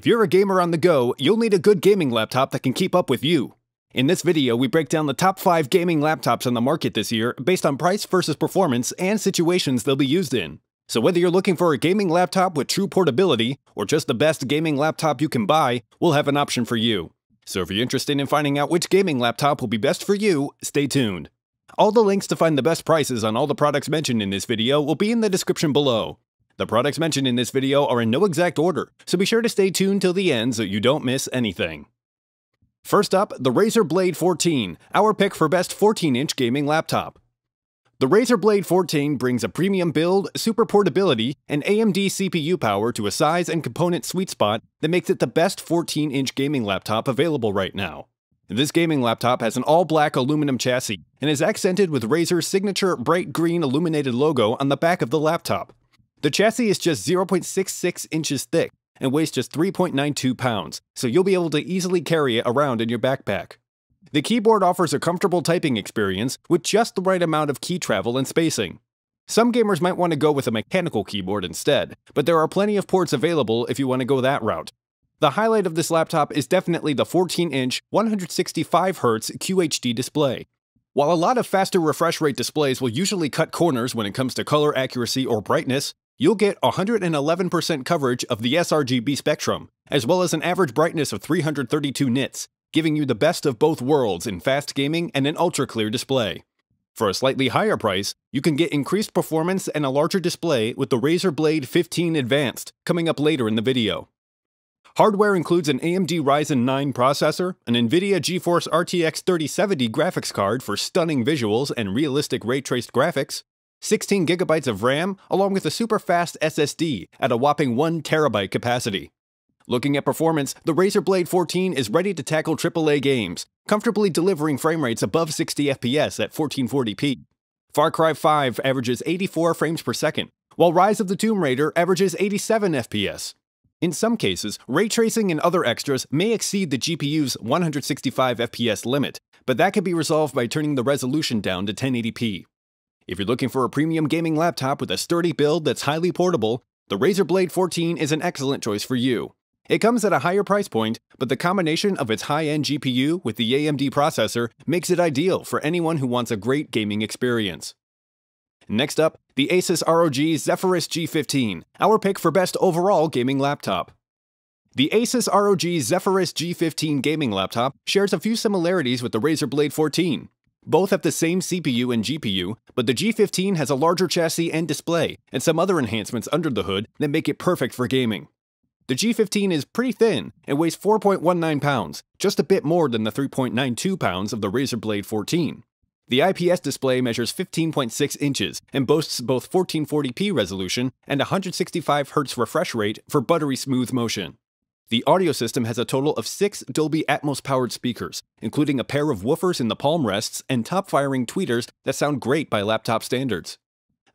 If you're a gamer on the go, you'll need a good gaming laptop that can keep up with you. In this video, we break down the top 5 gaming laptops on the market this year based on price versus performance and situations they'll be used in. So whether you're looking for a gaming laptop with true portability, or just the best gaming laptop you can buy, we'll have an option for you. So if you're interested in finding out which gaming laptop will be best for you, stay tuned. All the links to find the best prices on all the products mentioned in this video will be in the description below. The products mentioned in this video are in no exact order, so be sure to stay tuned till the end so you don't miss anything. First up, the Razer Blade 14, our pick for best 14-inch gaming laptop. The Razer Blade 14 brings a premium build, super portability, and AMD CPU power to a size and component sweet spot that makes it the best 14-inch gaming laptop available right now. This gaming laptop has an all-black aluminum chassis and is accented with Razer's signature bright green illuminated logo on the back of the laptop. The chassis is just 0.66 inches thick and weighs just 3.92 pounds, so you'll be able to easily carry it around in your backpack. The keyboard offers a comfortable typing experience with just the right amount of key travel and spacing. Some gamers might want to go with a mechanical keyboard instead, but there are plenty of ports available if you want to go that route. The highlight of this laptop is definitely the 14-inch 165Hz QHD display. While a lot of faster refresh rate displays will usually cut corners when it comes to color accuracy or brightness, you'll get 111% coverage of the sRGB spectrum, as well as an average brightness of 332 nits, giving you the best of both worlds in fast gaming and an ultra-clear display. For a slightly higher price, you can get increased performance and a larger display with the Razer Blade 15 Advanced, coming up later in the video. Hardware includes an AMD Ryzen 9 processor, an NVIDIA GeForce RTX 3070 graphics card for stunning visuals and realistic ray-traced graphics, 16GB of RAM, along with a super fast SSD at a whopping 1TB capacity. Looking at performance, the Razer Blade 14 is ready to tackle AAA games, comfortably delivering frame rates above 60 FPS at 1440p. Far Cry 5 averages 84 frames per second, while Rise of the Tomb Raider averages 87 FPS. In some cases, ray tracing and other extras may exceed the GPU's 165 FPS limit, but that can be resolved by turning the resolution down to 1080p. If you're looking for a premium gaming laptop with a sturdy build that's highly portable, the Razer Blade 14 is an excellent choice for you. It comes at a higher price point, but the combination of its high-end GPU with the AMD processor makes it ideal for anyone who wants a great gaming experience. Next up, the Asus ROG Zephyrus G15, our pick for best overall gaming laptop. The Asus ROG Zephyrus G15 gaming laptop shares a few similarities with the Razer Blade 14. Both have the same CPU and GPU, but the G15 has a larger chassis and display, and some other enhancements under the hood that make it perfect for gaming. The G15 is pretty thin and weighs 4.19 pounds, just a bit more than the 3.92 pounds of the Razer Blade 14. The IPS display measures 15.6 inches and boasts both 1440p resolution and 165Hz refresh rate for buttery smooth motion. The audio system has a total of 6 Dolby Atmos-powered speakers, including a pair of woofers in the palm rests and top-firing tweeters that sound great by laptop standards.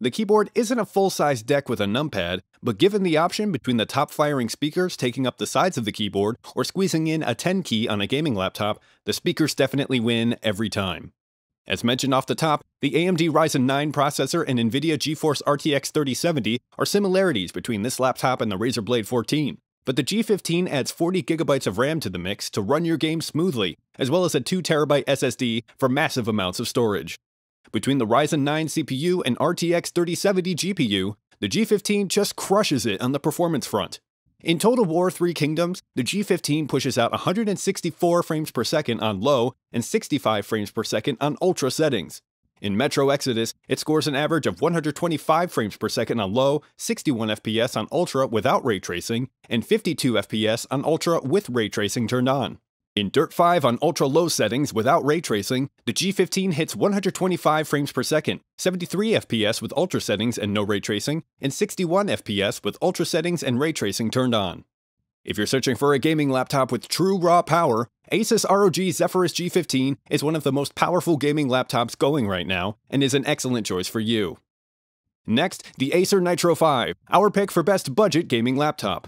The keyboard isn't a full-size deck with a numpad, but given the option between the top-firing speakers taking up the sides of the keyboard or squeezing in a 10 key on a gaming laptop, the speakers definitely win every time. As mentioned off the top, the AMD Ryzen 9 processor and NVIDIA GeForce RTX 3070 are similarities between this laptop and the Razer Blade 14. But the G15 adds 40GB of RAM to the mix to run your game smoothly, as well as a 2TB SSD for massive amounts of storage. Between the Ryzen 9 CPU and RTX 3070 GPU, the G15 just crushes it on the performance front. In Total War 3 Kingdoms, the G15 pushes out 164 frames per second on low and 65 frames per second on ultra settings. In Metro Exodus, it scores an average of 125 frames per second on low, 61 FPS on ultra without ray tracing, and 52 FPS on ultra with ray tracing turned on. In Dirt 5 on ultra-low settings without ray tracing, the G15 hits 125 frames per second, 73 FPS with ultra settings and no ray tracing, and 61 FPS with ultra settings and ray tracing turned on. If you're searching for a gaming laptop with true raw power, Asus ROG Zephyrus G15 is one of the most powerful gaming laptops going right now, and is an excellent choice for you. Next, the Acer Nitro 5, our pick for best budget gaming laptop.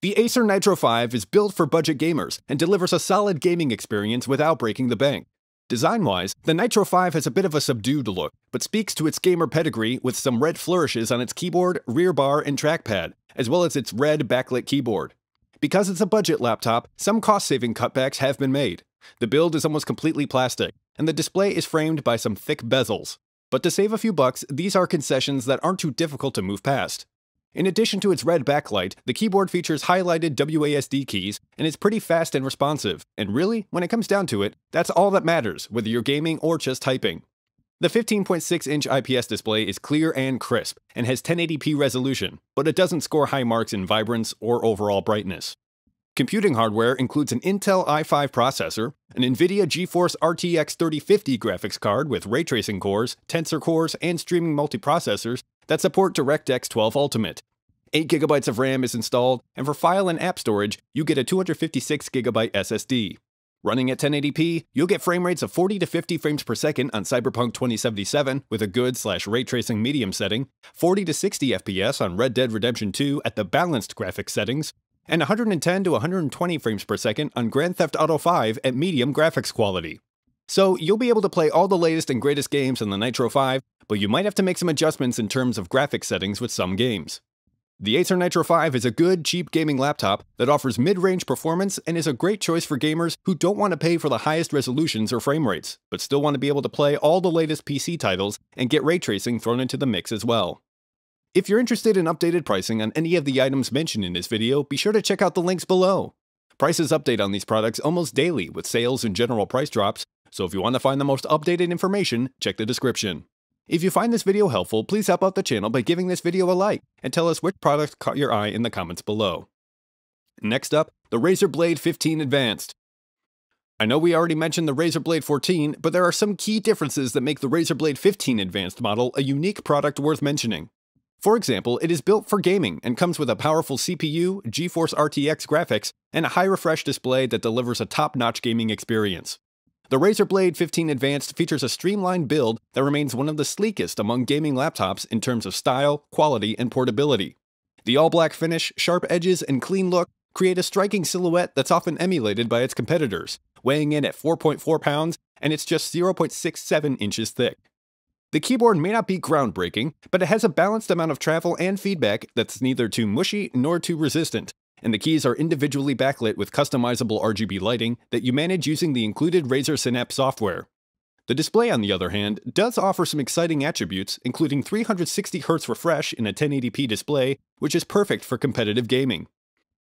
The Acer Nitro 5 is built for budget gamers and delivers a solid gaming experience without breaking the bank. Design-wise, the Nitro 5 has a bit of a subdued look, but speaks to its gamer pedigree with some red flourishes on its keyboard, rear bar, and trackpad, as well as its red backlit keyboard. Because it's a budget laptop, some cost-saving cutbacks have been made. The build is almost completely plastic, and the display is framed by some thick bezels. But to save a few bucks, these are concessions that aren't too difficult to move past. In addition to its red backlight, the keyboard features highlighted WASD keys, and it's pretty fast and responsive. And really, when it comes down to it, that's all that matters, whether you're gaming or just typing. The 15.6-inch IPS display is clear and crisp, and has 1080p resolution, but it doesn't score high marks in vibrance or overall brightness. Computing hardware includes an Intel i5 processor, an NVIDIA GeForce RTX 3050 graphics card with ray tracing cores, tensor cores, and streaming multiprocessors that support DirectX 12 Ultimate. 8GB of RAM is installed, and for file and app storage, you get a 256GB SSD. Running at 1080p, you'll get frame rates of 40 to 50 frames per second on Cyberpunk 2077 with a good/ray tracing medium setting, 40 to 60 FPS on Red Dead Redemption 2 at the balanced graphics settings, and 110 to 120 frames per second on Grand Theft Auto 5 at medium graphics quality. So you'll be able to play all the latest and greatest games on the Nitro 5, but you might have to make some adjustments in terms of graphics settings with some games. The Acer Nitro 5 is a good, cheap gaming laptop that offers mid-range performance and is a great choice for gamers who don't want to pay for the highest resolutions or frame rates, but still want to be able to play all the latest PC titles and get ray tracing thrown into the mix as well. If you're interested in updated pricing on any of the items mentioned in this video, be sure to check out the links below. Prices update on these products almost daily with sales and general price drops, so if you want to find the most updated information, check the description. If you find this video helpful, please help out the channel by giving this video a like, and tell us which product caught your eye in the comments below. Next up, the Razer Blade 15 Advanced. I know we already mentioned the Razer Blade 14, but there are some key differences that make the Razer Blade 15 Advanced model a unique product worth mentioning. For example, it is built for gaming and comes with a powerful CPU, GeForce RTX graphics, and a high refresh display that delivers a top-notch gaming experience. The Razer Blade 15 Advanced features a streamlined build that remains one of the sleekest among gaming laptops in terms of style, quality, and portability. The all-black finish, sharp edges, and clean look create a striking silhouette that's often emulated by its competitors, weighing in at 4.4 pounds, and it's just 0.67 inches thick. The keyboard may not be groundbreaking, but it has a balanced amount of travel and feedback that's neither too mushy nor too resistant, and the keys are individually backlit with customizable RGB lighting that you manage using the included Razer Synapse software. The display, on the other hand, does offer some exciting attributes, including 360Hz refresh in a 1080p display, which is perfect for competitive gaming.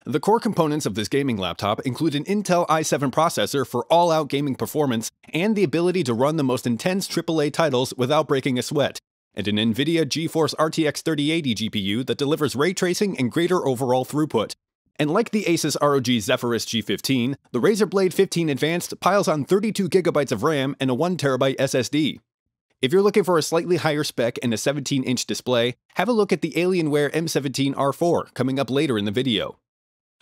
The core components of this gaming laptop include an Intel i7 processor for all-out gaming performance and the ability to run the most intense AAA titles without breaking a sweat, and an NVIDIA GeForce RTX 3080 GPU that delivers ray tracing and greater overall throughput. And like the Asus ROG Zephyrus G15, the Razer Blade 15 Advanced piles on 32GB of RAM and a 1TB SSD. If you're looking for a slightly higher spec and a 17-inch display, have a look at the Alienware M17R4 coming up later in the video.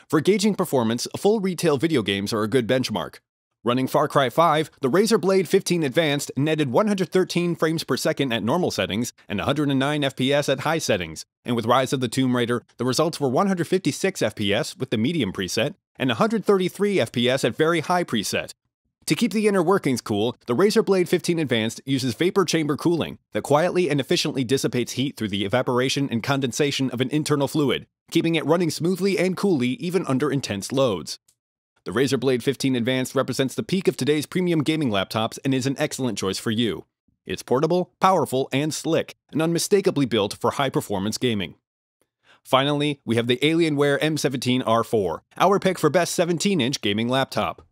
For gauging performance, full retail video games are a good benchmark. Running Far Cry 5, the Razer Blade 15 Advanced netted 113 frames per second at normal settings and 109 FPS at high settings, and with Rise of the Tomb Raider, the results were 156 FPS with the medium preset and 133 FPS at very high preset. To keep the inner workings cool, the Razer Blade 15 Advanced uses vapor chamber cooling that quietly and efficiently dissipates heat through the evaporation and condensation of an internal fluid, keeping it running smoothly and coolly even under intense loads. The Razer Blade 15 Advanced represents the peak of today's premium gaming laptops and is an excellent choice for you. It's portable, powerful, and slick, and unmistakably built for high-performance gaming. Finally, we have the Alienware M17R4, our pick for best 17-inch gaming laptop.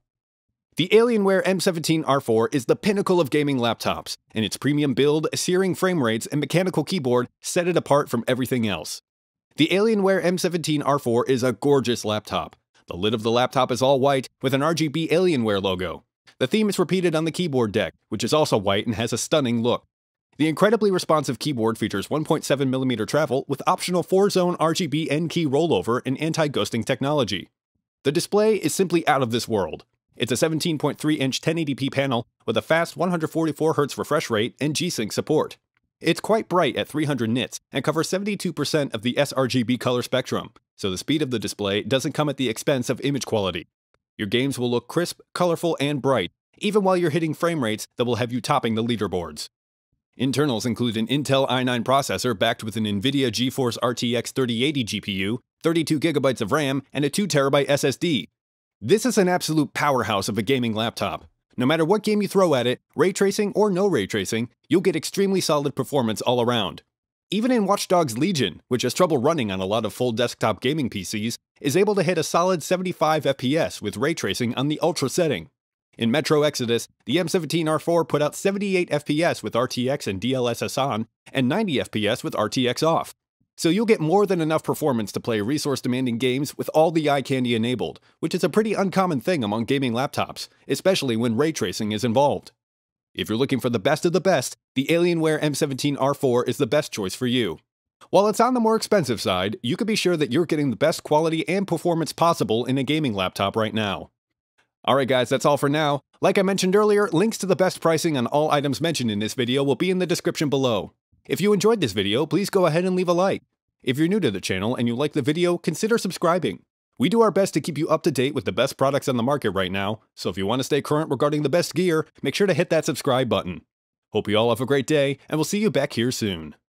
The Alienware M17R4 is the pinnacle of gaming laptops, and its premium build, searing frame rates, and mechanical keyboard set it apart from everything else. The Alienware M17R4 is a gorgeous laptop. The lid of the laptop is all white with an RGB Alienware logo. The theme is repeated on the keyboard deck, which is also white and has a stunning look. The incredibly responsive keyboard features 1.7mm travel with optional 4-zone RGB N-key rollover and anti-ghosting technology. The display is simply out of this world. It's a 17.3-inch 1080p panel with a fast 144Hz refresh rate and G-Sync support. It's quite bright at 300 nits and covers 72% of the sRGB color spectrum, so the speed of the display doesn't come at the expense of image quality. Your games will look crisp, colorful, and bright, even while you're hitting frame rates that will have you topping the leaderboards. Internals include an Intel i9 processor backed with an NVIDIA GeForce RTX 3080 GPU, 32GB of RAM, and a 2TB SSD. This is an absolute powerhouse of a gaming laptop. No matter what game you throw at it, ray tracing or no ray tracing, you'll get extremely solid performance all around. Even in Watch Dogs Legion, which has trouble running on a lot of full desktop gaming PCs, is able to hit a solid 75 FPS with ray tracing on the Ultra setting. In Metro Exodus, the M17R4 put out 78 FPS with RTX and DLSS on, and 90 FPS with RTX off. So you'll get more than enough performance to play resource-demanding games with all the eye candy enabled, which is a pretty uncommon thing among gaming laptops, especially when ray tracing is involved. If you're looking for the best of the best, the Alienware M17R4 is the best choice for you. While it's on the more expensive side, you can be sure that you're getting the best quality and performance possible in a gaming laptop right now. Alright guys, that's all for now. Like I mentioned earlier, links to the best pricing on all items mentioned in this video will be in the description below. If you enjoyed this video, please go ahead and leave a like. If you're new to the channel and you like the video, consider subscribing. We do our best to keep you up to date with the best products on the market right now, so if you want to stay current regarding the best gear, make sure to hit that subscribe button. Hope you all have a great day, and we'll see you back here soon.